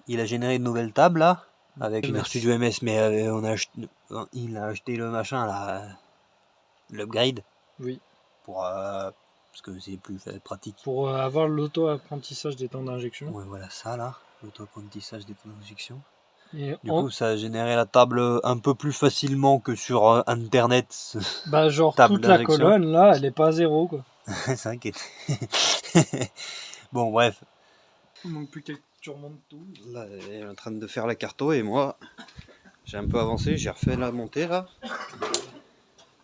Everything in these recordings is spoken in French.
Il a généré de nouvelles tables là, avec une Studio MS, mais il a acheté le machin là, l'upgrade. Oui. Parce que c'est plus pratique. Pour avoir l'auto-apprentissage des temps d'injection. Ouais, voilà ça là, l'auto-apprentissage des temps d'injection. Du coup, ça a généré la table un peu plus facilement que sur internet. Bah, genre toute la colonne là, elle est pas à 0 quoi. C'est vrai qu'elle Bon, bref. Il manque plus que tu remontes tout. Là, elle est en train de faire la carto et moi, j'ai un peu avancé, j'ai refait la montée là.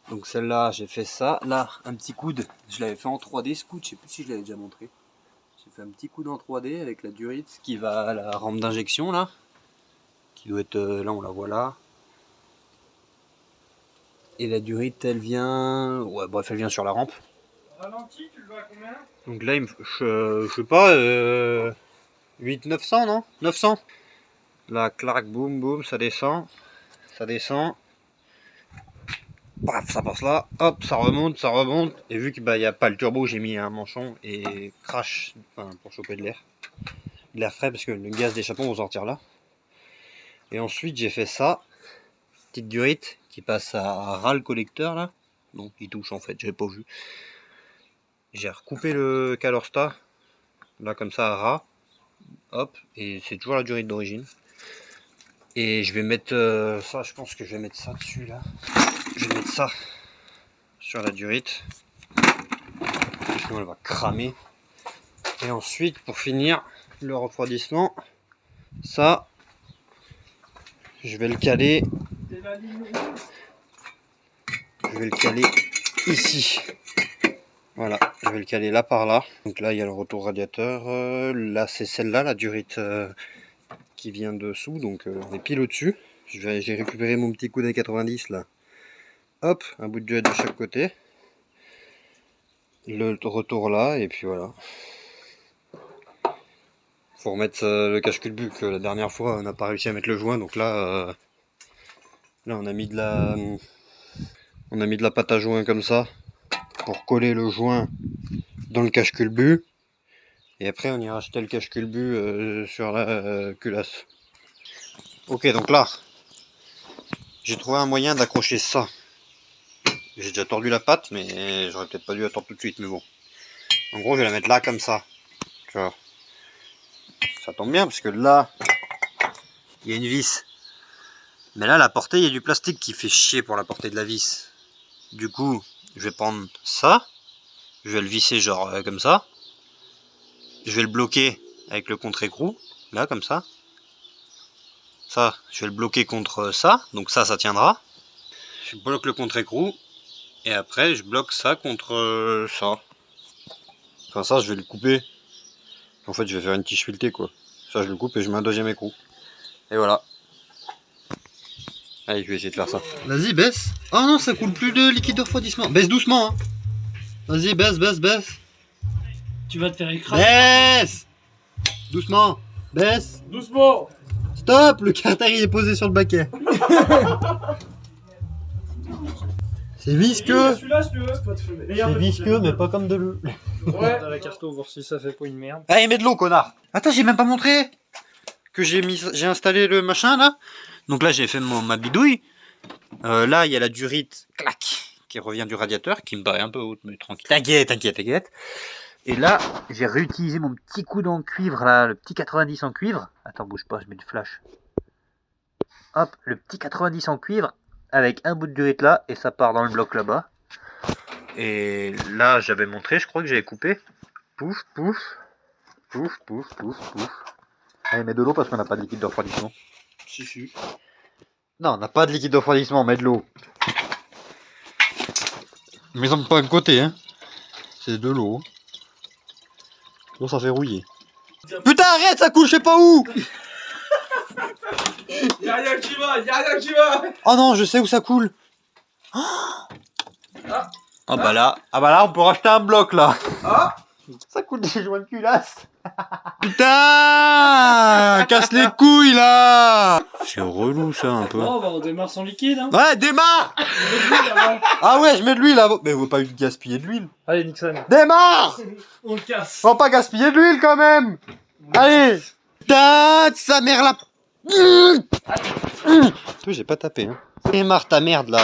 Donc celle-là, j'ai fait ça. Là, un petit coude, je l'avais fait en 3D ce coude, je sais plus si je l'avais déjà montré. J'ai fait un petit coude en 3D avec la durite qui va à la rampe d'injection là. Qui doit être là, on la voit là. Et la durite, elle vient. Ouais, bref, elle vient sur la rampe. Ralenti, tu le vas à combien? Donc là, je sais pas, 800-900, non? 900. Là, clac, boum, boum, ça descend. Ça descend. Paf, ça passe là. Hop, ça remonte, ça remonte. Et vu qu'il n'y a pas le turbo, j'ai mis un manchon et crash, pour choper de l'air. De l'air frais, parce que le gaz d'échappement va sortir là. Et ensuite, j'ai fait ça. Petite durite qui passe à ras le collecteur là. Donc, il touche en fait, j'ai pas vu. J'ai recoupé le Calorsta. Là, comme ça, à ras. Hop, et c'est toujours la durite d'origine. Et je vais mettre ça, je pense que je vais mettre ça dessus là. Je vais mettre ça sur la durite. Sinon elle va cramer. Et ensuite, pour finir, le refroidissement, ça, je vais le caler. Je vais le caler ici. Voilà, je vais le caler là par là. Donc là, il y a le retour radiateur. Là, c'est celle-là, la durite qui vient dessous. Donc on est pile au-dessus. J'ai récupéré mon petit coude des 90 là. Hop, un bout de durite de chaque côté. Le retour là, et puis voilà. Faut remettre le cache-culbut, que la dernière fois on n'a pas réussi à mettre le joint. Donc là, là on a mis de la pâte à joint comme ça pour coller le joint dans le cache-culbut. Et après on ira acheter le cache-culbut sur la culasse. Ok, donc là, j'ai trouvé un moyen d'accrocher ça. J'ai déjà tordu la pâte, mais j'aurais peut-être pas dû attendre tout de suite, mais bon. En gros, je vais la mettre là comme ça. Tu vois. Ça tombe bien parce que là, il y a une vis. Mais là, la portée, il y a du plastique qui fait chier pour la portée de la vis. Du coup, je vais prendre ça. Je vais le visser genre comme ça. Je vais le bloquer avec le contre-écrou. Là, comme ça. Ça, je vais le bloquer contre ça. Donc ça tiendra. Je bloque le contre-écrou. Et après, je bloque ça contre ça. Enfin, ça, je vais le couper. En fait, je vais faire une tige filetée, quoi. Ça, je le coupe et je mets un deuxième écrou. Et voilà. Allez, je vais essayer de faire ça. Vas-y, baisse. Oh non, ça coule plus de liquide de refroidissement. Baisse doucement, hein. Vas-y, baisse, baisse, baisse. Tu vas te faire écraser. Baisse. Doucement. Baisse. Doucement. Stop. Le carter, il est posé sur le baquet. C'est visqueux. C'est visqueux, mais pas comme de l'eau. Ouais. Dans la carto, voir si ça fait pas une merde. Allez, mets de l'eau, connard. Attends, j'ai même pas montré que j'ai installé le machin là. Donc là, j'ai fait ma bidouille. Là, il y a la durite, clac, qui revient du radiateur, qui me paraît un peu haute, mais tranquille. T'inquiète, t'inquiète, t'inquiète. Et là, j'ai réutilisé mon petit coude en cuivre là, le petit 90 en cuivre. Attends, bouge pas, je mets du flash. Hop, le petit 90 en cuivre avec un bout de durite là, et ça part dans le bloc là-bas. Et là, j'avais montré, je crois que j'avais coupé. Pouf, pouf. Pouf, pouf, pouf, pouf. Allez, mets de l'eau parce qu'on n'a pas de liquide de refroidissement. Si. Non, on n'a pas de liquide de refroidissement, mets de l'eau. Mais ça me pas un côté, hein. C'est de l'eau. Bon, ça fait rouiller. Putain, arrête, ça coule, je sais pas où. Y'a rien qui va. Oh non, je sais où ça coule. Ah bah là, on peut racheter un bloc là. Ah. Ça coule des joints de culasse. Putain, casse les couilles là. C'est relou ça un peu. Bon, bah on démarre sans liquide, hein. Ouais, démarre. Ah ouais, je mets de l'huile là. Mais on va pas gaspiller de l'huile. Allez, Nixon. Démarre. On le casse. On va pas gaspiller de l'huile quand même. Allez. Putain, sa mère là. J'ai pas tapé. Hein. Et marre ta merde là.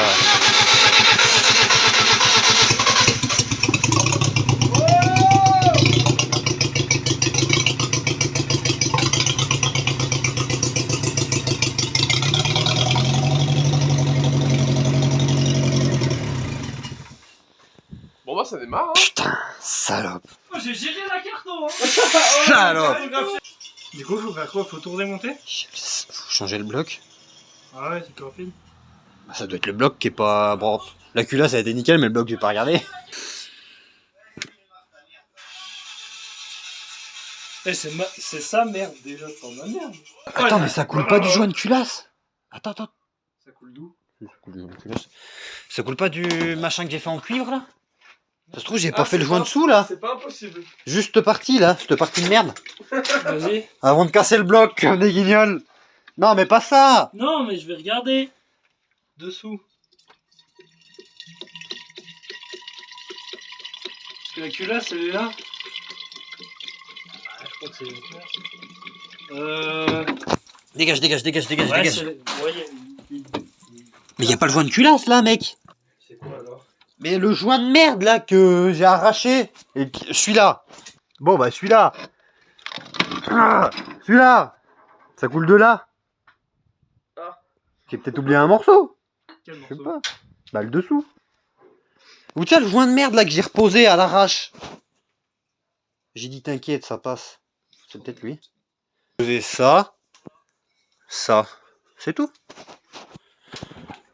Bon bah ça démarre hein. Putain, salope. Oh, j'ai géré la carton hein. Salope. Du coup, faut faire quoi? Faut tout redémonter? Faut changer le bloc. Ah ouais, c'est plus rapide. Bah, ça doit être le bloc qui est pas... Bon, la culasse a été nickel, mais le bloc j'ai pas regardé. Eh, c'est ça merde déjà, c'est pas ma merde. Attends, mais ça coule pas du joint de culasse. Attends. Ça coule d'où? Ça coule du joint de culasse. Ça coule pas du machin que j'ai fait en cuivre là? Ça se trouve j'ai pas fait le joint dessous là. C'est pas impossible. Juste cette partie là, cette partie de merde. Vas-y. Avant de casser le bloc comme des guignols. Non mais pas ça. Non, mais je vais regarder. Dessous. Parce que la culasse, elle est là. Ah, je crois que c'est la culasse. Dégage. Ouais, Mais y a pas le joint de culasse là mec. c'est quoi alors? Mais le joint de merde là que j'ai arraché. Et celui-là. Bon bah celui-là. Ah, celui-là. Ça coule de là. Ah. J'ai peut-être oublié un morceau. Quel Je sais morceau? pas. Bah le dessous. Ou tiens le joint de merde là que j'ai reposé à l'arrache. J'ai dit t'inquiète, ça passe. C'est peut-être lui. Poser ça. Ça. C'est tout.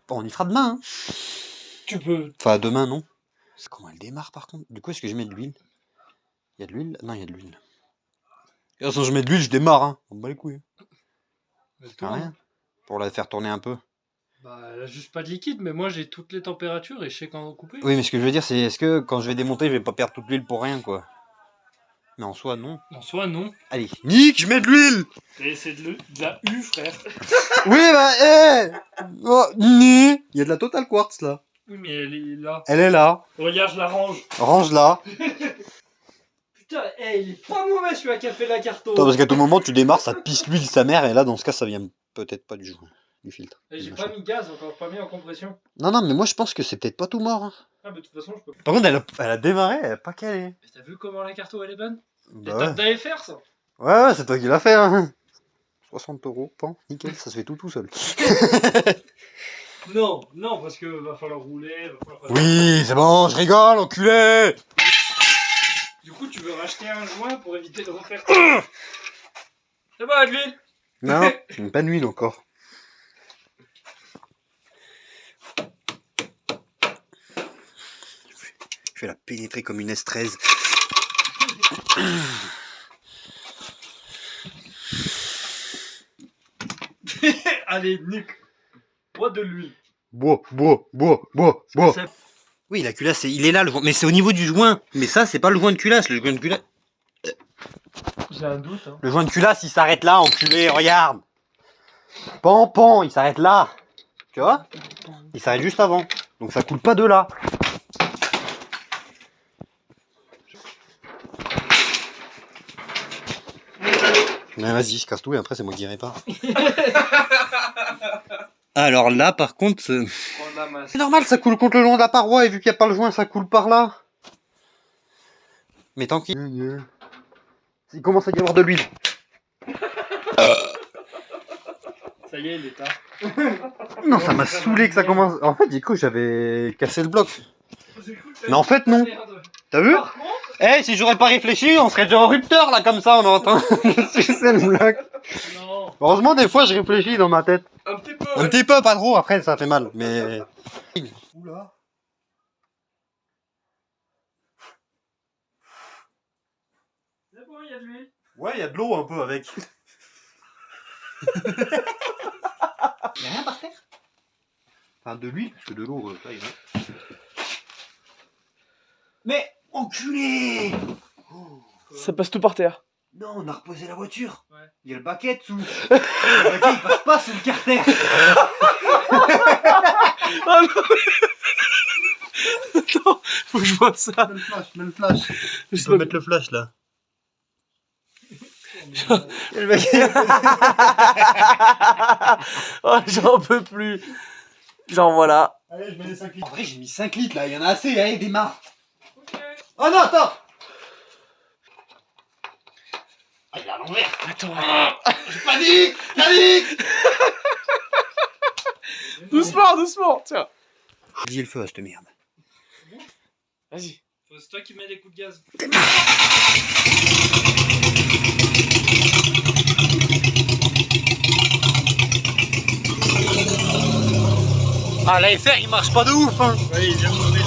Bon, on y fera demain. Hein. Tu peux. Enfin demain non. C'est comment elle démarre par contre. Du coup est-ce que je mets de l'huile? Il y a de l'huile? Non il y a de l'huile. De toute façon je mets de l'huile, je démarre. Hein. On me bat les couilles. Rien. Pour la faire tourner un peu. Bah, elle a juste pas de liquide, mais moi j'ai toutes les températures et je sais quand couper. Oui, mais ce que je veux dire, c'est est-ce que quand je vais démonter, je vais pas perdre toute l'huile pour rien, quoi. Mais en soi, non. En soi, non. Allez, nique, je mets de l'huile. Et c'est de la U, frère. Oui, bah, oh, il y a de la Total Quartz, là. Oui, mais elle est là. Elle est là. Regarde, je la range. Range-la. Putain, il est pas mauvais celui-là qui a fait la carton. Attends, parce qu'à tout moment, tu démarres, ça pisse l'huile sa mère, et là, dans ce cas, ça vient peut-être pas du joint, du filtre. Et j'ai Du pas machin. mis gaz encore, pas mis en compression. Non, mais moi, je pense que c'est peut-être pas tout mort. Hein. Ah, mais de toute façon, je peux. Par contre, elle a démarré, elle a pas calé. Mais t'as vu comment la carton elle est bonne? Bah T'as ouais. d'aller faire ça? Ouais, c'est toi qui l'as fait, hein. 60 €, pan, nickel, ça se fait tout seul. Non, parce que va falloir rouler, va falloir... Oui, c'est bon, je rigole, enculé. Du coup, tu veux racheter un joint pour éviter de refaire... C'est bon, de l'huile? Non, pas de l'huile encore. Je vais la pénétrer comme une S13. Allez, nuque. Bois de l'huile. Bois. Oui, la culasse, il est là, le joint. Mais c'est au niveau du joint. Mais ça, c'est pas le joint de culasse. Le joint de culasse, J'ai un doute, hein. le joint de culasse, il s'arrête là, enculé, regarde. Pan, il s'arrête là. Tu vois? Il s'arrête juste avant. Donc ça coule pas de là. Mais vas-y, je casse tout et après c'est moi qui répare. Alors là, par contre, Prends la masse. c'est normal, ça coule contre le long de la paroi et vu qu'il n'y a pas le joint, ça coule par là. Mais tant qu'il... Il commence à y avoir de l'huile. Ça y est, il est tard. Non, ça m'a saoulé que ça commence... En fait, du coup, j'avais cassé le bloc. Mais en fait, non. T'as vu? Par contre... Eh, si j'aurais pas réfléchi, on serait déjà en rupteur, là, comme ça, on est en train de sucer le bloc. Non. Heureusement, des fois, je réfléchis dans ma tête. Un petit peu. Un petit peu, pas trop, après, ça fait mal, mais... Oula. C'est bon, il y a de l'huile. Ouais, il y a de l'eau un peu avec. Y'a rien par terre? Enfin, de l'huile, parce que de l'eau, ça, il y en a. Mais, enculé! Ça passe tout par terre. Non, on a reposé la voiture. Ouais. Il y a le baquet dessous. Le baquet, il passe pas sous le carter. Ah non. Attends, faut que je vois ça. Mets le flash. Tu peux mettre le flash, là. Le mec, Oh, j'en peux plus. Genre voilà. allez, je mets les 5 litres. En vrai, j'ai mis 5 litres là, il y en a assez, allez, démarre. Ok. Oh non, attends. Ah, il est à l'envers. Attends. Panique, panique. Doucement, doucement. Tiens. Dis le feu à cette merde. Vas-y. C'est toi qui mets les coups de gaz. Ah, l'AFR il marche pas de ouf hein. Oui, il vient de tomber.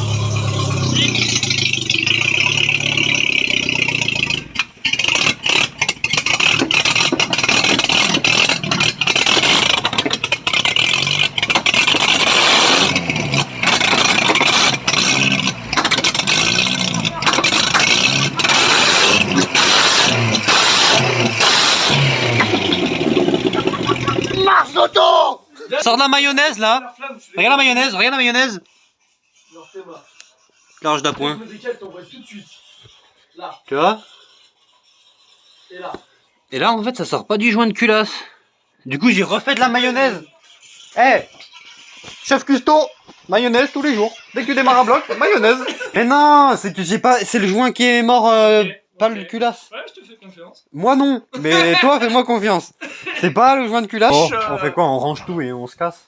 Marche d'auto. Sors de la mayonnaise là. La flamme, tu Regarde la mayonnaise, regarde la mayonnaise. Alors t'es là. Large d'appoint. Je me décale, t'envoies tout de suite. Là. Tu vois? Et là. Et là en fait ça sort pas du joint de culasse. Du coup j'ai refait de la mayonnaise. Eh, chef custo, mayonnaise tous les jours. Dès que tu démarres à bloc, mayonnaise. Mais non, c'est que j'ai pas, c'est le joint qui est mort, pas le culasse. Ouais, je te fais confiance. Moi non, mais toi fais-moi confiance. C'est pas le joint de culasse. Bon, on fait quoi? On range tout et on se casse.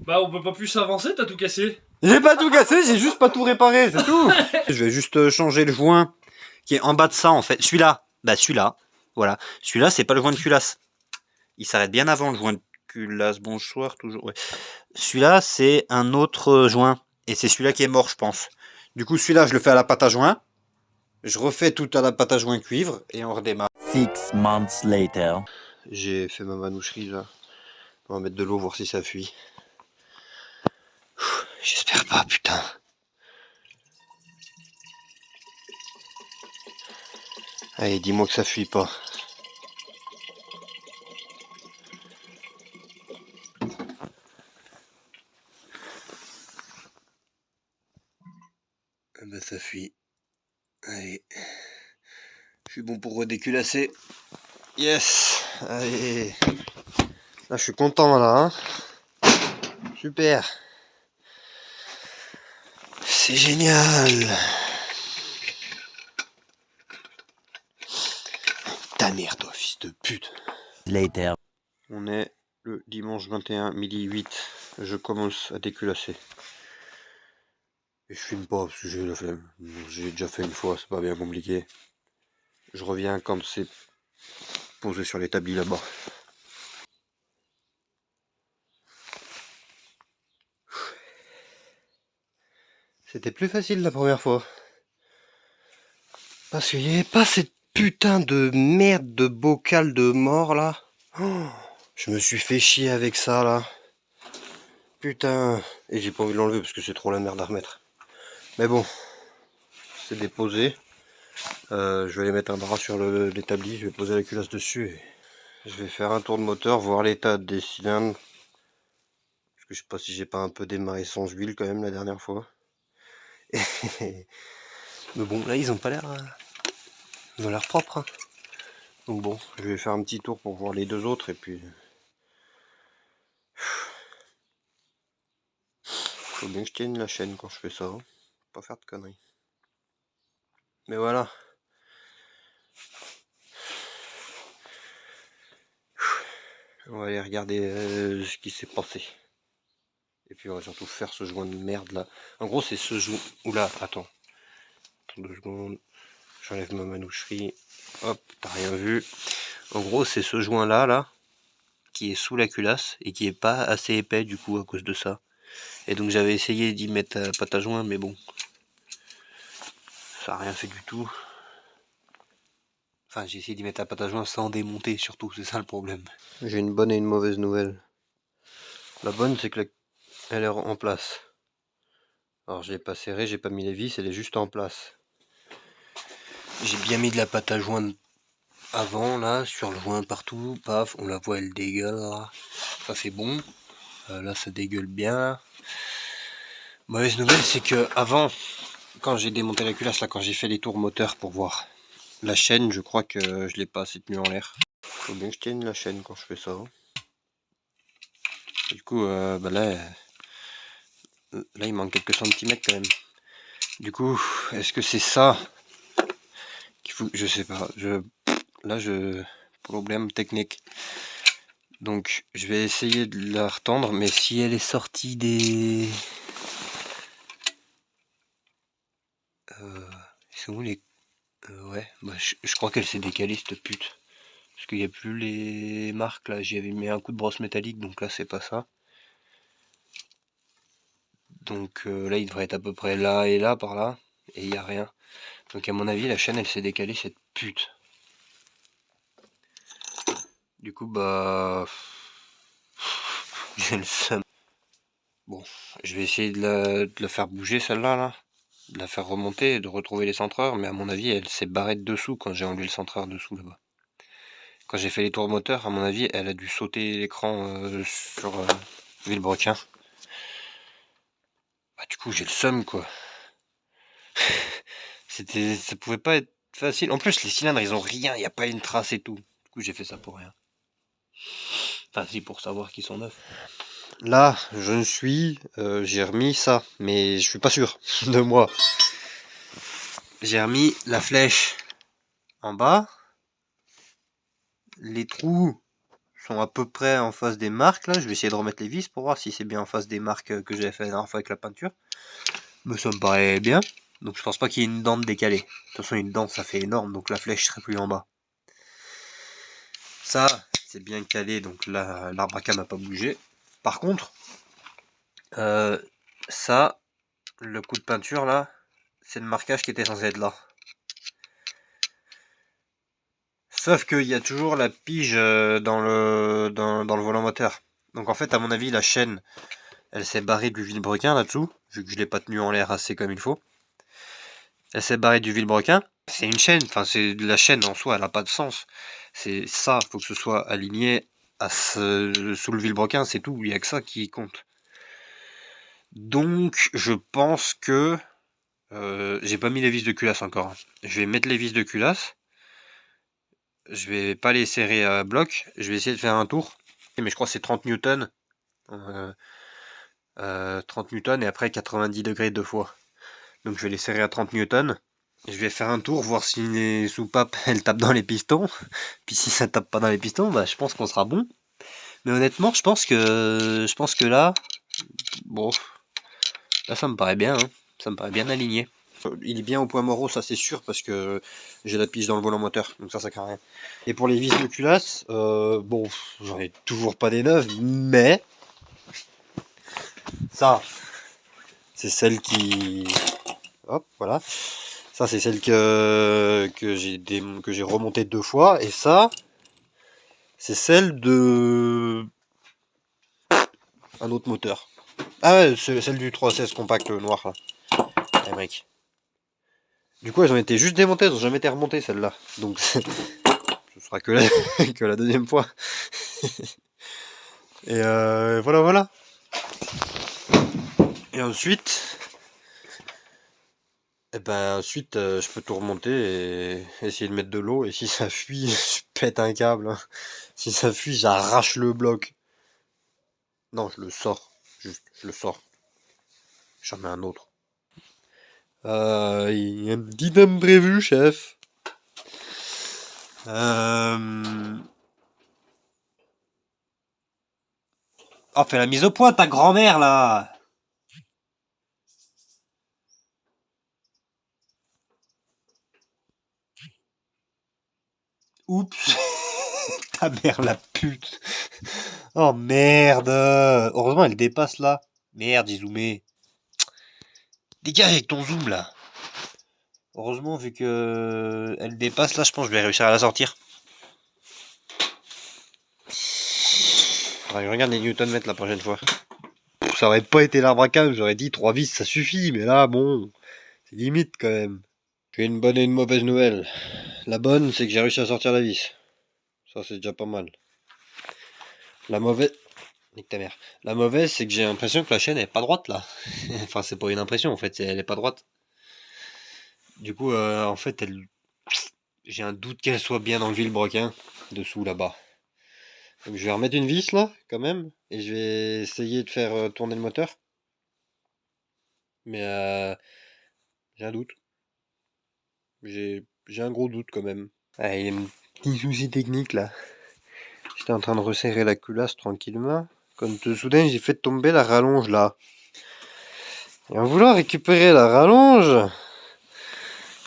Bah, on peut pas plus avancer, t'as tout cassé. J'ai pas tout cassé, j'ai juste pas tout réparé, c'est tout. Je vais juste changer le joint qui est en bas de ça en fait. Celui-là, bah celui-là, voilà. Celui-là c'est pas le joint de culasse. Il s'arrête bien avant le joint de culasse. Bonsoir toujours. Ouais. Celui-là c'est un autre joint et c'est celui-là qui est mort je pense. Du coup celui-là je le fais à la pâte à joint. Je refais tout à la pâte à joint cuivre et on redémarre. 6 months later. J'ai fait ma manoucherie là. On va mettre de l'eau voir si ça fuit. J'espère pas, putain. Allez, dis-moi que ça fuit pas. Ah bah ça fuit. Allez. Je suis bon pour redéculasser. Yes. Allez. Là je suis content là. Hein. Super. C'est génial. Ta mère toi fils de pute. Later. On est le dimanche 21 midi 8. Je commence à déculasser. Et je filme pas parce que j'ai la flemme. J'ai déjà fait une fois, c'est pas bien compliqué. Je reviens quand c'est posé sur l'établi là-bas. C'était plus facile la première fois. Parce qu'il n'y avait pas cette putain de merde de bocal de mort là. Oh, je me suis fait chier avec ça là. Putain. Et j'ai pas envie de l'enlever parce que c'est trop la merde à remettre. Mais bon. C'est déposé. Je vais aller mettre un drap sur l'établi. Je vais poser la culasse dessus. Et je vais faire un tour de moteur. Voir l'état des cylindres. Parce que je sais pas si j'ai pas un peu démarré sans huile quand même la dernière fois. Mais bon, là ils ont pas l'air. Ils ont l'air propres. Hein. Donc bon, je vais faire un petit tour pour voir les deux autres et puis. Faut bien que je tienne la chaîne quand je fais ça. Hein. Pas faire de conneries. Mais voilà. On va aller regarder ce qui s'est passé. Et puis on va surtout faire ce joint de merde là. En gros c'est ce joint. Oula, attends. 2 secondes. J'enlève ma manoucherie. Hop, t'as rien vu. En gros c'est ce joint là, qui est sous la culasse et qui est pas assez épais du coup à cause de ça. Et donc j'avais essayé d'y mettre la pâte à joint mais bon. Ça n'a rien fait du tout. Enfin j'ai essayé d'y mettre la pâte à joint sans démonter surtout, c'est ça le problème. J'ai une bonne et une mauvaise nouvelle. La bonne c'est que elle est en place. Alors je l'ai pas serré, j'ai pas mis les vis, elle est juste en place. J'ai bien mis de la pâte à joint avant là, sur le joint partout, paf, on la voit elle dégueule là. Ça c'est bon. Là ça dégueule bien. Mauvaise nouvelle c'est que avant, quand j'ai démonté la culasse là, quand j'ai fait les tours moteurs pour voir la chaîne, je crois que je l'ai pas assez tenu en l'air. Faut bien que je tienne la chaîne quand je fais ça. Hein. Du coup, bah là, il manque quelques centimètres quand même. Du coup, est-ce que c'est ça qu'il faut... Je sais pas. Problème technique. Donc, je vais essayer de la retendre, mais si elle est sortie des... Ils sont où les... ouais, bah, je crois qu'elle s'est décalée cette pute. Parce qu'il n'y a plus les marques là, j'y avais mis un coup de brosse métallique, donc là c'est pas ça. Donc là il devrait être à peu près là et là par là, et il n'y a rien. Donc à mon avis la chaîne elle s'est décalée cette pute. Du coup bah... j'ai le seum. Bon, je vais essayer de la faire bouger celle-là là. De la faire remonter et de retrouver les centreurs, mais à mon avis elle s'est barrée de dessous quand j'ai enlevé le centreur dessous là-bas. Quand j'ai fait les tours moteur, à mon avis, elle a dû sauter l'écran sur Villebrequin. Bah, du coup, j'ai le seum, quoi. Ça pouvait pas être facile. En plus, les cylindres, ils ont rien, il n'y a pas une trace et tout. Du coup, j'ai fait ça pour rien. Enfin, si, pour savoir qu'ils sont neufs. Là, j'ai remis ça, mais je suis pas sûr de moi. J'ai remis la flèche en bas. Les trous sont à peu près en face des marques là. Je vais essayer de remettre les vis pour voir si c'est bien en face des marques que j'avais fait la dernière fois avec la peinture. Mais ça me paraît bien. Donc je pense pas qu'il y ait une dent décalée. De toute façon une dent ça fait énorme, donc la flèche serait plus en bas. Ça c'est bien calé, donc là l'arbre à cam n'a pas bougé. Par contre, ça, le coup de peinture là, c'est le marquage qui était censé être là. Sauf qu'il y a toujours la pige dans le volant moteur. Donc en fait, à mon avis, la chaîne, elle s'est barrée du vilebrequin là-dessous, vu que je l'ai pas tenu en l'air assez comme il faut. Elle s'est barrée du vilebrequin. C'est une chaîne, enfin c'est la chaîne en soi, elle n'a pas de sens. C'est ça, faut que ce soit aligné sous le vilebrequin, c'est tout, il n'y a que ça qui compte. Donc je pense que j'ai pas mis les vis de culasse encore. Je vais mettre les vis de culasse. Je vais pas les serrer à bloc, je vais essayer de faire un tour. Mais je crois que c'est 30 newtons. 30 newtons et après 90 degrés deux fois. Donc je vais les serrer à 30 newtons. Je vais faire un tour, voir si les soupapes elles tapent dans les pistons. Puis si ça tape pas dans les pistons, bah je pense qu'on sera bon. Mais honnêtement, je pense que là, bon, là ça me paraît bien, hein. Ça me paraît bien aligné. Il est bien au point mort, ça c'est sûr, parce que j'ai la pige dans le volant moteur, donc ça craint rien. Et pour les vis de culasse, bon, j'en ai toujours pas des neuves, mais ça, c'est celle qui, hop, voilà, ça c'est celle que j'ai remontée 2 fois, et ça, c'est celle de un autre moteur. Ah ouais, c'est celle du 316 compact noir là. Amérique. Du coup, elles ont été juste démontées, elles n'ont jamais été remontées celles-là. Donc, ce sera que la deuxième fois. Et voilà. Et ensuite, je peux tout remonter et essayer de mettre de l'eau. Et si ça fuit, je pète un câble. Hein. Si ça fuit, j'arrache le bloc. Non, je le sors. Juste, je le sors. J'en mets un autre. Il y a un petit imprévu, chef. Oh, fais la mise au point, ta grand-mère, là. Oups. Ta mère, la pute. Oh, merde. Heureusement, elle dépasse, là. Merde, j'ai zoomé. Dégage avec ton zoom, là. Heureusement, vu que elle dépasse, là, je pense que je vais réussir à la sortir. Faudrait que je regarde les newton-mètres la prochaine fois. Ça aurait pas été l'arbre à cam, j'aurais dit 3 vis, ça suffit. Mais là, bon, c'est limite, quand même. J'ai une bonne et une mauvaise nouvelle. La bonne, c'est que j'ai réussi à sortir la vis. Ça, c'est déjà pas mal. La mauvaise... Nique ta mère. La mauvaise, c'est que j'ai l'impression que la chaîne est pas droite, là. Enfin, c'est pas une impression, en fait, elle est pas droite. Du coup, en fait, j'ai un doute qu'elle soit bien dans le vilebrequin. dessous là-bas. Donc je vais remettre une vis là, quand même, et je vais essayer de faire tourner le moteur. Mais j'ai un doute. J'ai un gros doute quand même. Ah, il y a un petit souci technique là. J'étais en train de resserrer la culasse tranquillement. Quand soudain j'ai fait tomber la rallonge là. Et en voulant récupérer la rallonge,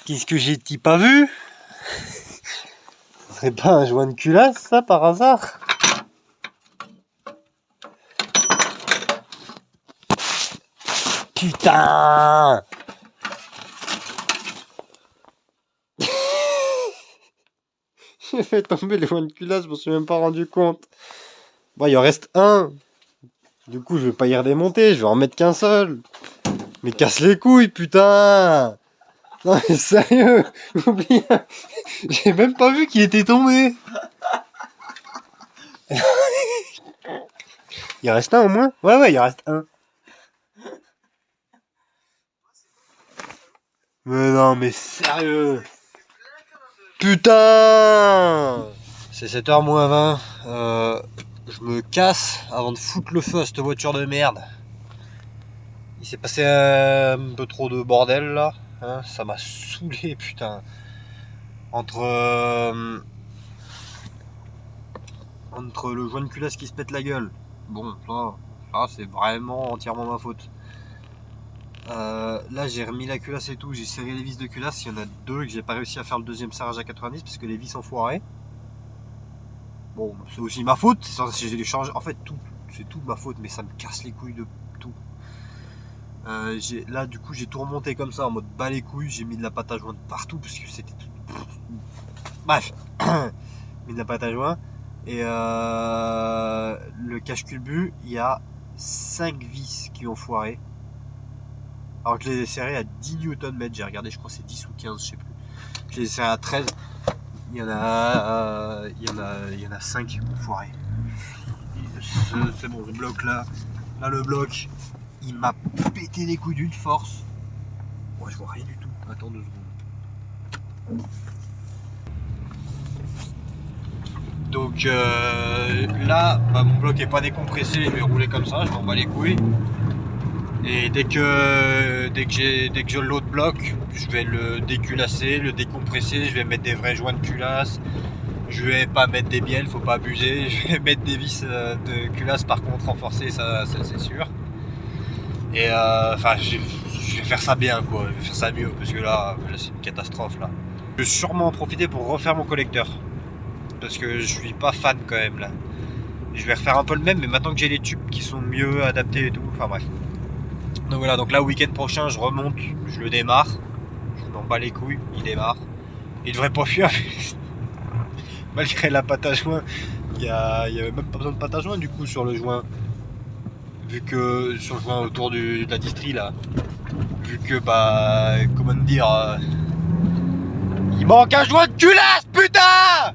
qu'est-ce que j'ai-t-il pas vu? Ce serait pas un joint de culasse ça par hasard? Putain! J'ai fait tomber le joint de culasse, je me suis même pas rendu compte. Bon, il en reste un. Du coup, je vais pas y redémonter, je vais en mettre qu'un seul. Mais casse les couilles, putain! Non, mais sérieux, oublie. J'ai même pas vu qu'il était tombé. Il en reste un au moins? Ouais, il en reste un. Mais non, mais sérieux. Putain! C'est 7h moins 20. Je me casse avant de foutre le feu à cette voiture de merde. Il s'est passé un peu trop de bordel là. Hein, ça m'a saoulé, putain. Entre le joint de culasse qui se pète la gueule. Bon, ça c'est vraiment entièrement ma faute. Là j'ai remis la culasse et tout, j'ai serré les vis de culasse. Il y en a deux que j'ai pas réussi à faire le deuxième serrage à 90 parce que les vis sont foirées. Bon, c'est aussi ma faute, j'ai dû changer. En fait, c'est tout ma faute, mais ça me casse les couilles de tout. Là, du coup, j'ai tout remonté comme ça en mode bas les couilles. J'ai mis de la pâte à joindre partout parce que c'était tout. Bref, mis de la pâte à joindre. Et le cache-culbu, il y a 5 vis qui ont foiré. Alors que je les ai serrés à 10 Nm. J'ai regardé, je crois que c'est 10 ou 15, je sais plus. Je les ai serrés à 13. Il y en a 5 qui ont foiré. C'est bon, ce bloc là, le bloc, il m'a pété les couilles d'une force. Moi, je vois rien du tout. Attends 2 secondes. Donc là, mon bloc est pas décompressé, je vais rouler comme ça, je m'en bats les couilles. Et dès que j'ai l'autre bloc, je vais le déculasser, le décompresser, je vais mettre des vrais joints de culasse. Je vais pas mettre des bielles, faut pas abuser. Je vais mettre des vis de culasse par contre renforcées, ça c'est sûr. Et enfin, je vais faire ça bien quoi, je vais faire ça mieux parce que là c'est une catastrophe là. Je vais sûrement en profiter pour refaire mon collecteur. Parce que je suis pas fan quand même là. Je vais refaire un peu le même, mais maintenant que j'ai les tubes qui sont mieux adaptés et tout, enfin bref. Donc voilà, donc là week-end prochain je remonte, je le démarre, je m'en bats les couilles, il démarre. Il devrait pas fuir, malgré la pâte à joint, il y avait même pas besoin de pâte à joint du coup sur le joint. Vu que sur le joint autour de la distrie là, vu que comment dire, il manque un joint de culasse, putain!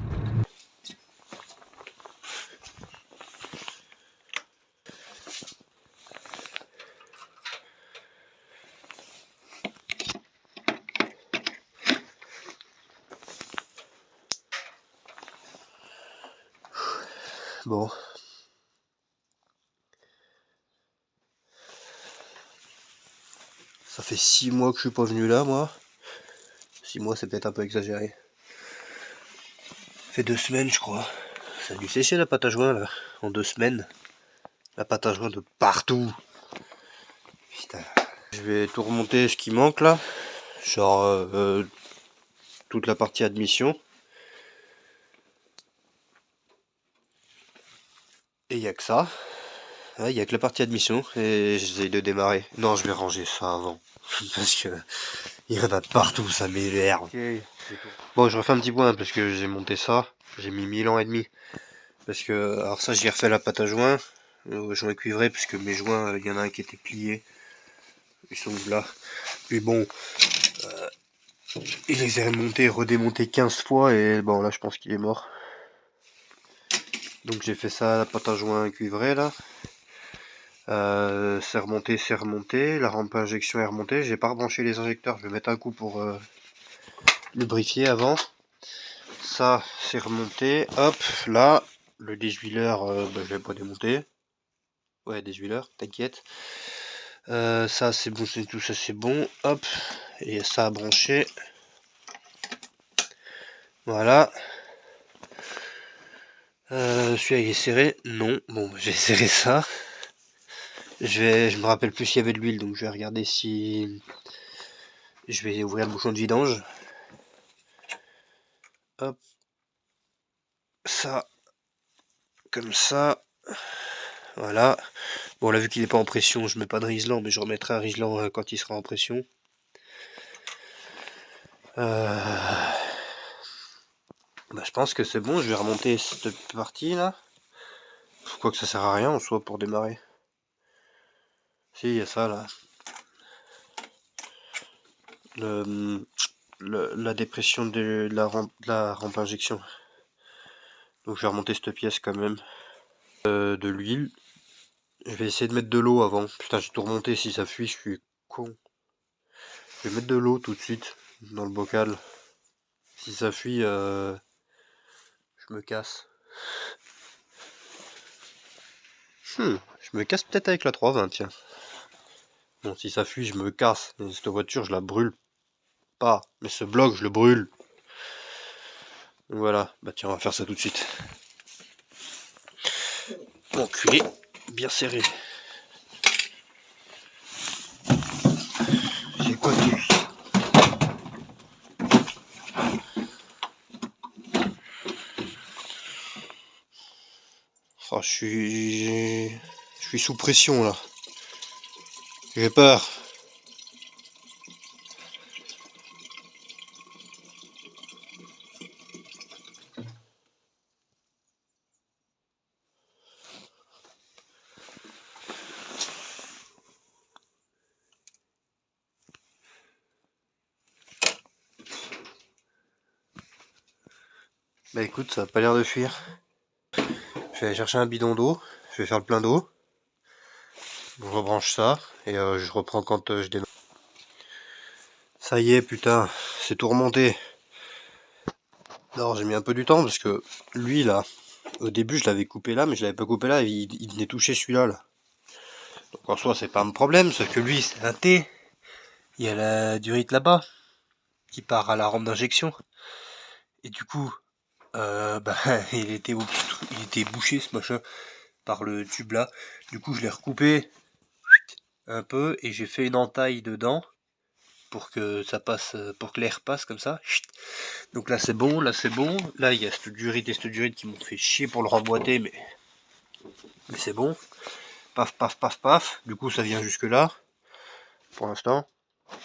Bon. Ça fait 6 mois que je suis pas venu là, moi. 6 mois, c'est peut-être un peu exagéré. Ça fait 2 semaines, je crois. Ça a dû sécher la pâte à joint, là. En 2 semaines. La pâte à joint de partout. Putain. Je vais tout remonter ce qui manque, là. Genre, toute la partie admission. Et il n'y a que ça. Il n'y a que la partie admission. Et j'essaye de démarrer. Non, je vais ranger ça avant. Parce que il y en a de partout, ça m'énerve. Okay. Bon, je refais un petit point parce que j'ai monté ça. J'ai mis 1000 ans et demi. Parce que, alors ça, j'ai refait la pâte à joint. Joint cuivré, puisque mes joints, il y en a un qui était plié. Ils sont là. Puis bon, il les a remontés, redémontés 15 fois. Et bon, là, je pense qu'il est mort. Donc j'ai fait ça, la pâte à joint cuivrée là. C'est remonté, la rampe à injection est remontée. J'ai pas rebranché les injecteurs, je vais mettre un coup pour lubrifier avant. ça c'est remonté. Hop, là, le désuileur, je vais pas démonter. Ouais, désuileur, t'inquiète. Ça c'est bon, tout ça c'est bon. Hop, et ça a branché. Voilà. Celui-là il est serré. Non, bon, j'ai serré ça. Je me rappelle plus s'il y avait de l'huile, donc je vais regarder si... Je vais ouvrir le bouchon de vidange. Hop. Ça. Comme ça. Voilà. Bon, là, vu qu'il n'est pas en pression, je mets pas de riselant, mais je remettrai un riselant quand il sera en pression. Bah, je pense que c'est bon, je vais remonter cette partie là. Quoique ça sert à rien en soi pour démarrer. Si, il y a ça là. La dépression de la rampe injection. Donc je vais remonter cette pièce quand même. De l'huile. Je vais essayer de mettre de l'eau avant. Putain, j'ai tout remonté, si ça fuit, je suis con. Je vais mettre de l'eau tout de suite dans le bocal. Si ça fuit, je me casse. Je me casse peut-être avec la 320, tiens. Bon, si ça fuit, je me casse. Mais cette voiture, je la brûle pas. Mais ce bloc, je le brûle. Donc voilà. Bah tiens, on va faire ça tout de suite. Enculé, bien serré. C'est quoi tout? Oh, je suis sous pression là. J'ai peur. Bah écoute, ça a pas l'air de fuir. Je vais aller chercher un bidon d'eau. Je vais faire le plein d'eau. Je rebranche ça et je reprends quand je démarre. Ça y est, putain, c'est tout remonté. Alors j'ai mis un peu du temps parce que lui là, au début je l'avais coupé là, mais je l'avais pas coupé là, et il venait toucher celui-là là. Donc en soi c'est pas un problème, sauf que lui c'est un T. Il y a la durite là-bas qui part à la rampe d'injection. Et du coup, bah, il était bouché ce machin par le tube là. Du coup je l'ai recoupé un peu et j'ai fait une entaille dedans pour que ça passe, pour que l'air passe comme ça. Donc là c'est bon, là c'est bon. Là il y a cette durite et cette durite qui m'ont fait chier pour le remboîter, mais c'est bon. Paf paf paf paf. Du coup ça vient jusque là pour l'instant,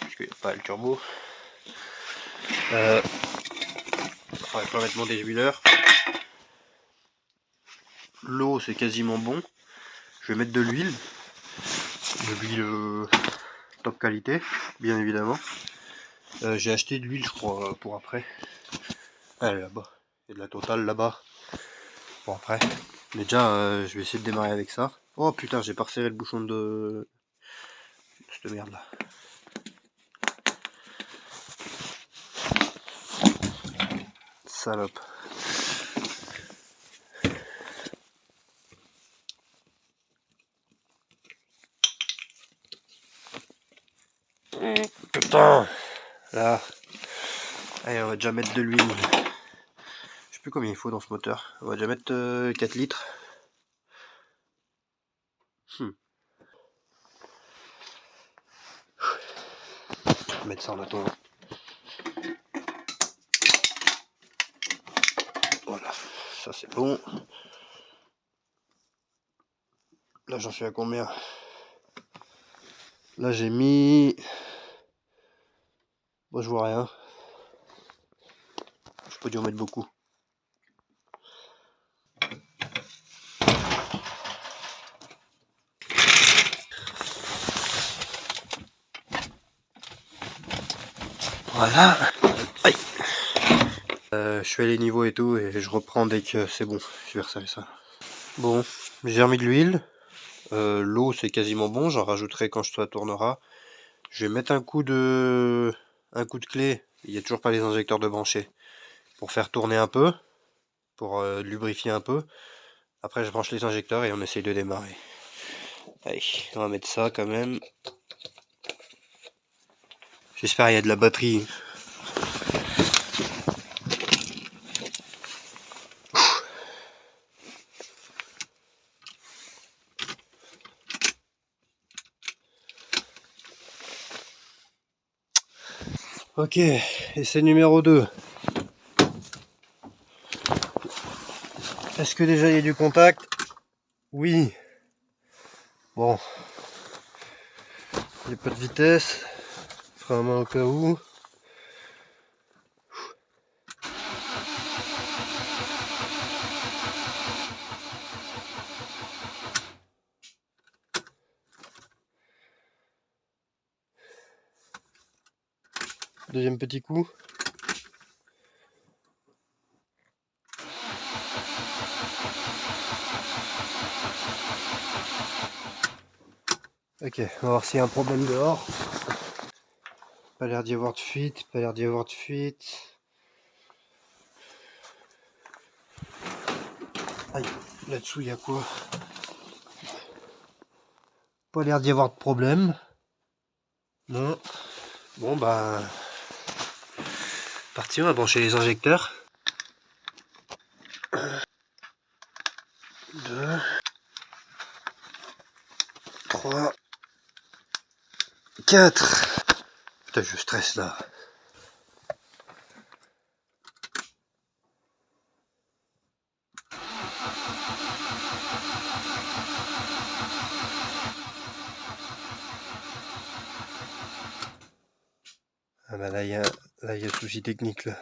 puisqu'il n'y a pas le turbo. On va pas mettre mon déhuileur. L'eau c'est quasiment bon. Je vais mettre de l'huile. De l'huile top qualité, bien évidemment. J'ai acheté de l'huile je crois pour après. Elle est là-bas. Il y a de la Total là-bas. Pour après. Mais déjà je vais essayer de démarrer avec ça. Oh putain, j'ai pas resserré le bouchon de cette merde là. Salope. Putain. Là. Allez, on va déjà mettre de l'huile. Je sais plus combien il faut dans ce moteur. On va déjà mettre 4 litres. Mettre ça en attendant. Voilà, ça c'est bon. Là j'en suis à combien? Là j'ai mis... Bon, je vois rien. Je peux dû en mettre beaucoup. Voilà. Aïe. Je fais les niveaux et tout et je reprends dès que c'est bon. Je vais resserrer ça. Bon, j'ai remis de l'huile. L'eau c'est quasiment bon, j'en rajouterai quand ça tournera. Je vais mettre un coup de clé. Il n'y a toujours pas les injecteurs de brancher. pour faire tourner un peu, pour lubrifier un peu. Après je branche les injecteurs et on essaye de démarrer. Allez, on va mettre ça quand même. J'espère qu'il y a de la batterie. Ok, essai numéro 2. Est-ce que déjà il y a du contact? Oui. Bon. Il n'y a pas de vitesse. Frein à main au cas où. Deuxième petit coup. Ok, on va voir s'il y a un problème dehors. Pas l'air d'y avoir de fuite, pas l'air d'y avoir de fuite. Aïe, là-dessous il y a quoi? Pas l'air d'y avoir de problème. Non. Bon bah... Parti, on va brancher les injecteurs. 1, 2, 3, 4. Putain, je stresse là. Ah bah là il y a souci technique là.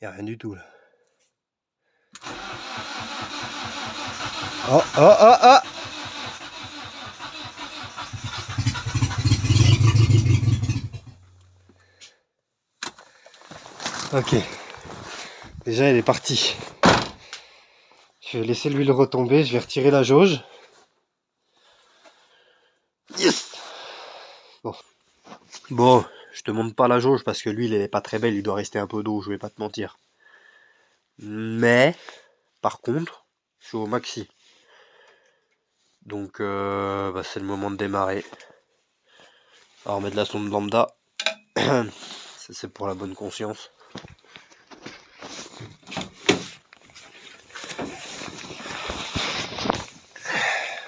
Il n'y a rien du tout là. Oh oh oh oh! Ok. Déjà elle est partie. Je vais laisser l'huile retomber, je vais retirer la jauge. Yes! Bon. Bon, je te montre pas la jauge parce que l'huile elle est pas très belle, il doit rester un peu d'eau, je vais pas te mentir. Mais, par contre, je suis au maxi. Donc bah, c'est le moment de démarrer. Alors on met de la sonde lambda. Ça c'est pour la bonne conscience.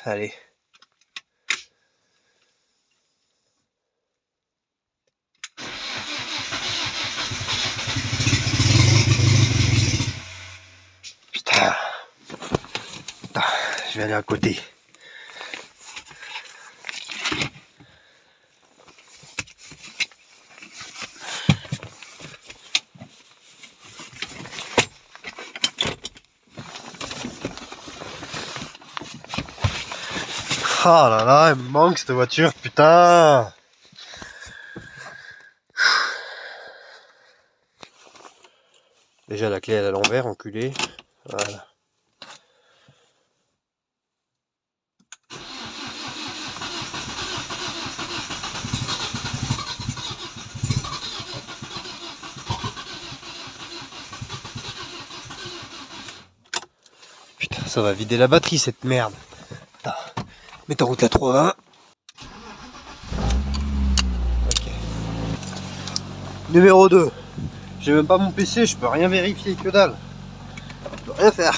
Allez. Putain. Putain, je vais aller à côté. Ah là là, elle me manque cette voiture, putain. Déjà la clé elle est à l'envers, enculé. Voilà. Putain, ça va vider la batterie cette merde. Putain. Mets en route à 320. Ok. Numéro 2. J'ai même pas mon PC, je peux rien vérifier, que dalle. Je peux rien faire.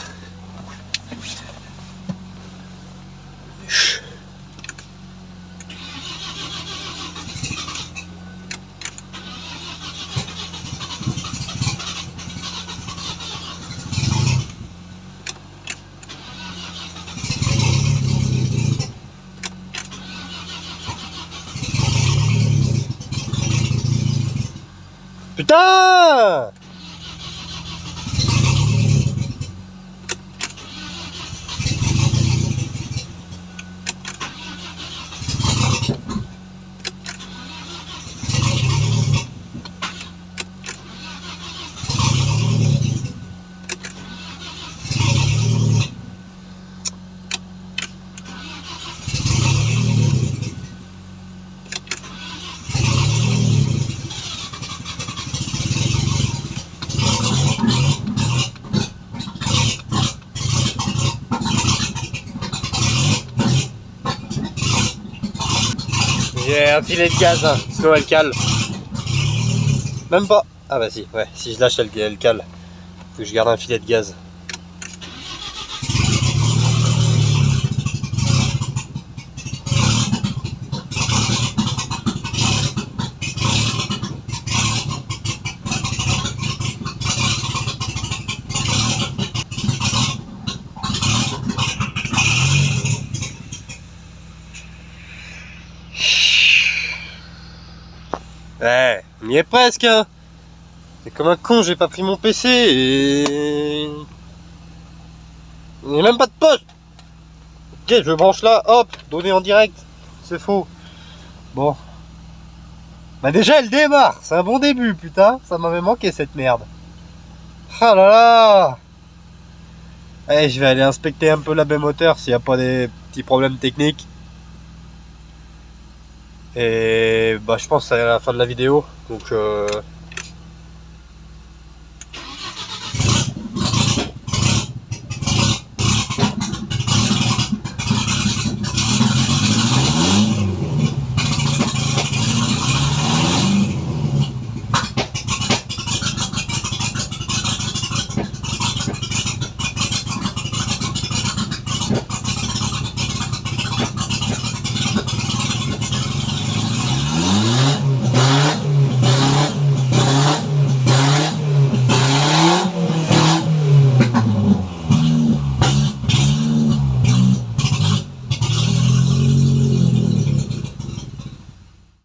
Putain! J'ai un filet de gaz, hein, sinon elle cale. Même pas. Ah bah si, ouais, si je lâche elle cale. Faut que je garde un filet de gaz. Ouais, on y est presque, hein. C'est comme un con, j'ai pas pris mon PC et... Il n'y a même pas de poste. Ok, je branche là, hop, donner en direct. C'est faux. Bon. Bah déjà, elle démarre. C'est un bon début, putain. Ça m'avait manqué, cette merde. Ah là là. Allez, je vais aller inspecter un peu la baie moteur s'il n'y a pas des petits problèmes techniques. Et bah je pense que c'est à la fin de la vidéo. Donc